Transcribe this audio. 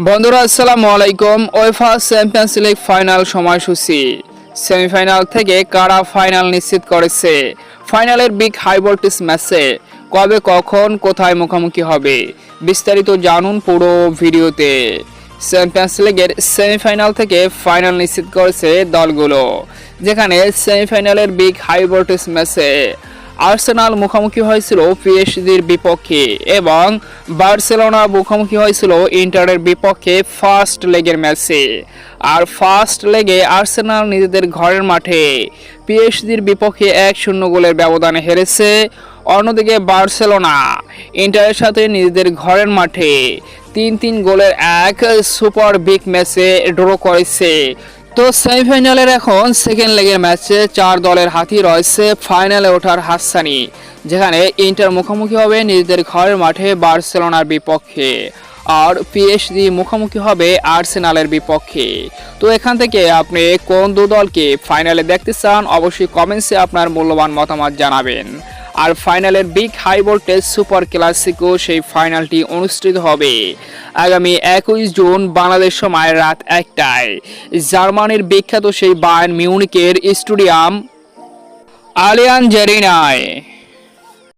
বন্ধুরা আসসালামু আলাইকুম। ওয়েফা চ্যাম্পিয়ন্স লিগ ফাইনাল সময়সূচি। সেমিফাইনাল থেকে কারা ফাইনাল নিশ্চিত করেছে? ফাইনালের বিগ হাই ভোল্টেজ ম্যাচে কবে কখন কোথায় মুখোমুখি হবে বিস্তারিত জানুন পুরো ভিডিওতে। চ্যাম্পিয়ন্স লিগের সেমিফাইনাল থেকে ফাইনাল নিশ্চিত করেছে দলগুলো, যেখানে সেমিফাইনালের বিগ হাই ভোল্টেজ ম্যাচে আর্সেনাল মুখোমুখি হয়েছিল পিএসজির বিপক্ষে এবং বার্সেলোনা মুখোমুখি হয়েছিল ইন্টারের বিপক্ষে ফার্স্ট লেগের ম্যাচে। আর ফার্স্ট লেগে আর্সেনাল নিজেদের ঘরের মাঠে পিএসজির বিপক্ষে 1-0 গোলের ব্যবধানে হেরেছে। অন্যদিকে বার্সেলোনা ইন্টারের সাথে নিজেদের ঘরের মাঠে 3-3 গোলের এক সুপার বিগ ম্যাচে ড্র করেছে। তো সেমিফাইনালের এখন সেকেন্ড লেগের ম্যাচে 4 দলের হাতেই রয়েছে ফাইনালে ওঠার হাতছানি, যেখানে ইন্টার মুখোমুখি হবে নিজেদের ঘরের মাঠে বার্সেলোনার বিপক্ষে আর পিএসজি মুখোমুখি হবে আর্সেনালের বিপক্ষে। তো এখান থেকে আপনি কোন দু দলকে ফাইনালে দেখতে চান অবশ্যই কমেন্টসে আপনার মূল্যবান মতামত জানাবেন। আর ফাইনালের big high voltage super clasico সেই ফাইনালটি অনুষ্ঠিত হবে আগামী 21 জুন বাংলাদেশ সময় রাত 1টায় জার্মানির বিখ্যাত সেই বায়ার্ন মিউনিখের স্টেডিয়াম আলিয়াঞ্জ আরেনায়।